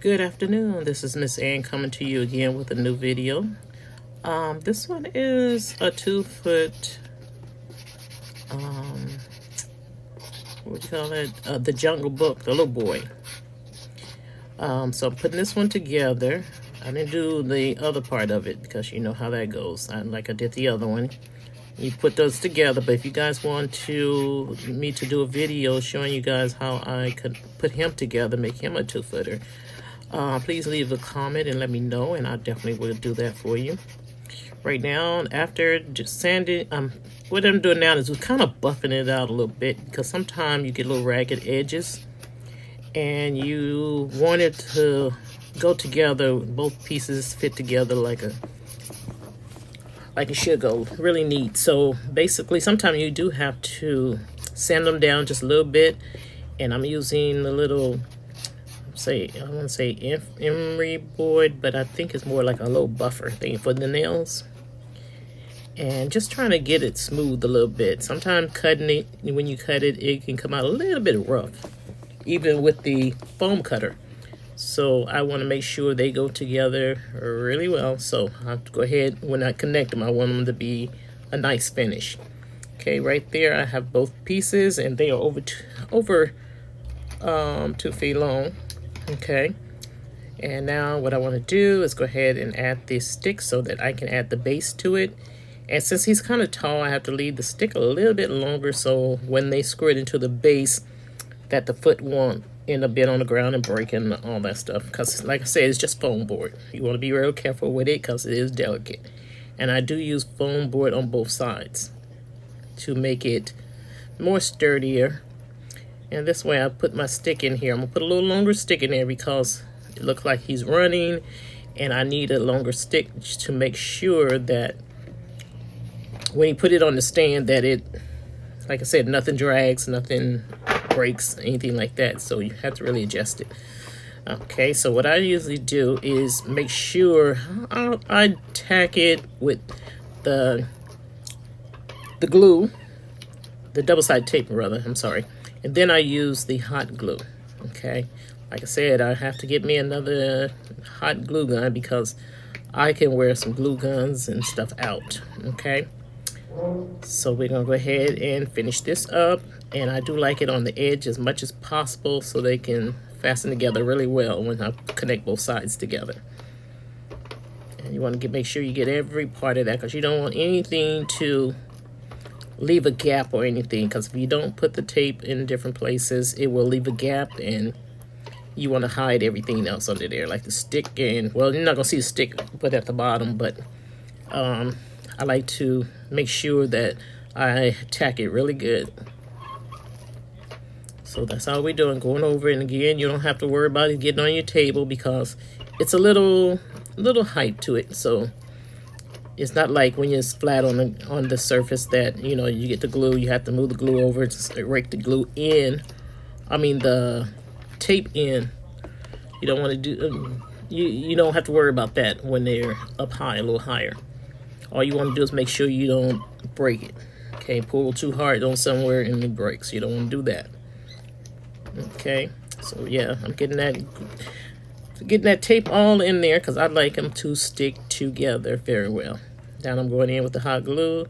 Good afternoon. This is Miss Ann coming to you again with a new video. This one is a 2-foot, what do you call it? The Jungle Book, the little boy. So I'm putting this one together. I didn't do the other part of it because you know how that goes. Like I did the other one. You put those together, but if you guys want me to do a video showing you guys how I could put him together, make him a 2-footer, please leave a comment and let me know, and I definitely will do that for you. Right now, after just sanding, what I'm doing now is we're kind of buffing it out a little bit because sometimes you get little ragged edges and you want it to go together, both pieces fit together like it should go, really neat. So basically, sometimes you do have to sand them down just a little bit, and I'm using the little, I want to say emery board, but I think it's more like a little buffer thing for the nails, and just trying to get it smooth a little bit. Sometimes cutting it, when you cut it, it can come out a little bit rough, even with the foam cutter. So I want to make sure they go together really well. So I have to go ahead, when I connect them, I want them to be a nice finish. Okay, right there I have both pieces, and they are over 2 feet long. Okay, and now what I want to do is go ahead and add this stick so that I can add the base to it. And since he's kind of tall, I have to leave the stick a little bit longer so when they screw it into the base, that the foot won't end up being on the ground and breaking all that stuff, because like I said, it's just foam board. You want to be real careful with it because it is delicate, and I do use foam board on both sides to make it more sturdier. And this way I put my stick in here. I'm gonna put a little longer stick in there because it looks like he's running, and I need a longer stick to make sure that when you put it on the stand that it, like I said, nothing drags, nothing breaks, anything like that. So you have to really adjust it. Okay, so what I usually do is make sure I tack it with the glue, the double-sided tape rather, I'm sorry, and then I use the hot glue. Okay, like I said, I have to get me another hot glue gun because I can wear some glue guns and stuff out. Okay, so we're gonna go ahead and finish this up, and I do like it on the edge as much as possible so they can fasten together really well when I connect both sides together. And you want to make sure you get every part of that, because you don't want anything to leave a gap or anything, because if you don't put the tape in different places, it will leave a gap, and you want to hide everything else under there, like the stick. And well, you're not gonna see the stick but at the bottom, but I like to make sure that I tack it really good. So that's all we're doing, going over it. And again, you don't have to worry about it getting on your table because it's a little height to it. So it's not like when it's flat on the surface that, you know, you get the glue, you have to move the glue over to rake the glue in. I mean the tape in. You don't want to do, you don't have to worry about that when they're up high, a little higher. All you want to do is make sure you don't break it. Okay, pull too hard on somewhere and it breaks. You don't want to do that. Okay, so yeah, I'm getting that tape all in there because I like them to stick together very well. Now I'm going in with the hot glue,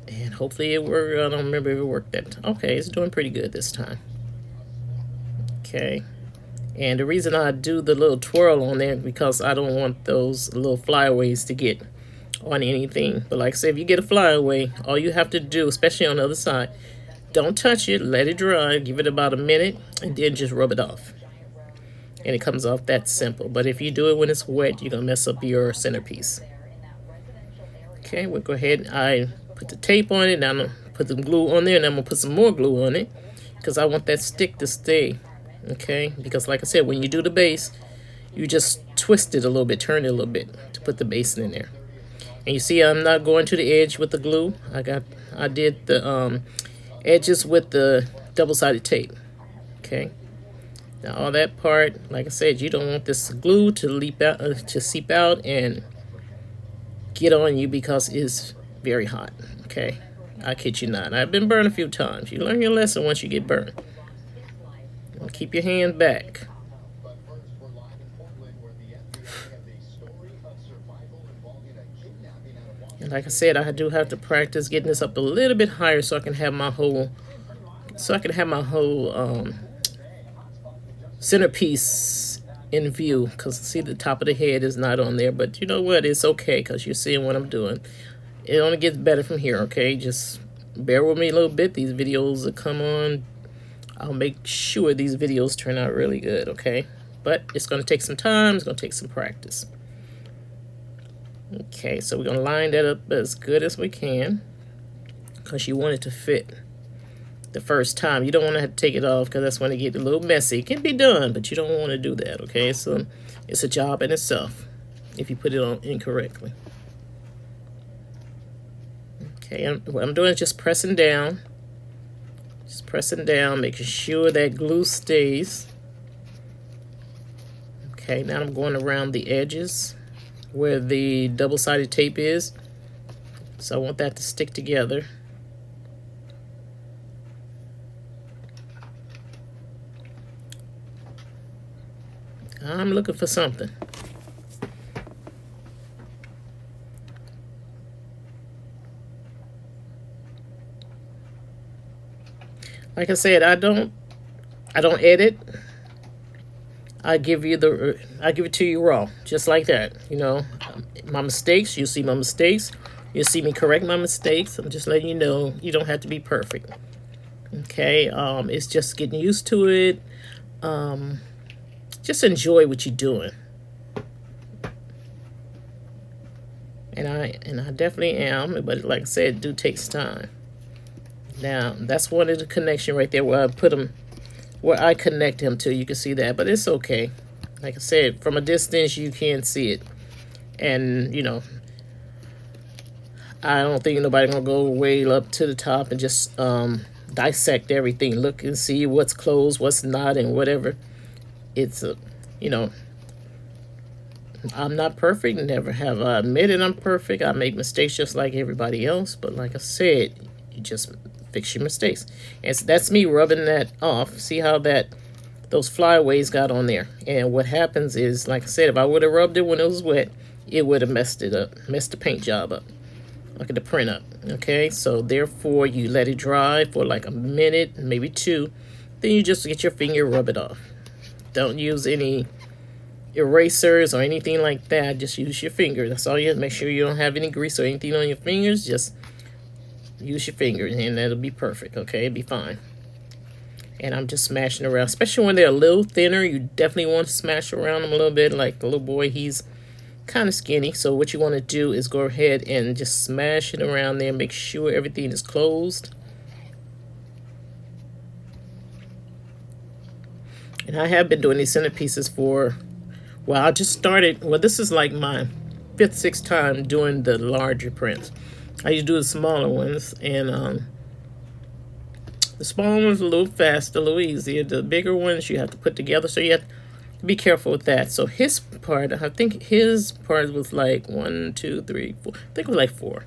and hopefully it worked. I don't remember if it worked that time. Okay, it's doing pretty good this time. Okay. And the reason I do the little twirl on there because I don't want those little flyaways to get on anything. But like I said, if you get a flyaway, all you have to do, especially on the other side, don't touch it, let it dry, give it about a minute, and then just rub it off. And it comes off that simple. But if you do it when it's wet, you're going to mess up your centerpiece. Okay, we'll go ahead. I put the tape on it, now I'm going to put some glue on there, and I'm going to put some more glue on it because I want that stick to stay. Okay, because like I said, when you do the base, you just twist it a little bit, turn it a little bit to put the base in there. And you see I'm not going to the edge with the glue. I did the edges with the double-sided tape. Okay, now all that part, like I said, you don't want this glue to seep out and get on you because it's very hot. Okay, I kid you not, I've been burned a few times. You learn your lesson once you get burned. Keep your hand back. And like I said, I do have to practice getting this up a little bit higher so I can have my whole centerpiece in view. Because see, the top of the head is not on there, but you know what? It's okay because you're seeing what I'm doing. It only gets better from here. Okay, just bear with me a little bit. These videos will come on. I'll make sure these videos turn out really good. Okay, but it's going to take some time. It's going to take some practice. Okay, so we're going to line that up as good as we can because you want it to fit the first time. You don't want to have to take it off because that's when it gets a little messy. It can be done, but you don't want to do that, okay? So it's a job in itself if you put it on incorrectly. Okay, what I'm doing is just pressing down. Just pressing down, making sure that glue stays. Okay, now I'm going around the edges where the double-sided tape is. So I want that to stick together. I'm looking for something. Like I said, I don't edit. I give it to you raw, just like that. You know, my mistakes, you'll see my mistakes. You'll see me correct my mistakes. I'm just letting you know you don't have to be perfect. Okay, it's just getting used to it. Just enjoy what you're doing. And I definitely am, but like I said, it do takes time. Now, that's one of the connection right there where I put them, where I connect him to. You can see that, but it's okay. Like I said, from a distance, you can't see it. And, you know, I don't think nobody gonna go way up to the top and just dissect everything. Look and see what's closed, what's not, and whatever. It's, you know, I'm not perfect. Never have I admitted I'm perfect. I make mistakes just like everybody else. But like I said, you just fix your mistakes. And so that's me rubbing that off. See how those flyaways got on there. And what happens is, like I said, if I would have rubbed it when it was wet, it would have messed it up, messed the paint job up. Look at the print up. Okay, so therefore you let it dry for like a minute, maybe 2. Then you just get your finger, rub it off. Don't use any erasers or anything like that. Just use your finger. That's all you have. Make sure you don't have any grease or anything on your fingers. Just use your fingers and that'll be perfect. Okay, it'll be fine. And I'm just smashing around, especially when they're a little thinner. You definitely want to smash around them a little bit. Like the little boy, he's kind of skinny. So what you want to do is go ahead and just smash it around there. Make sure everything is closed. And I have been doing these centerpieces for, well, I just started, well, this is like my 5th, 6th time doing the larger prints. I used to do the smaller ones, and the smaller ones are a little faster, a little easier. The bigger ones you have to put together, so you have to be careful with that. So his part, I think his part was like 1, 2, 3, 4. I think it was like 4.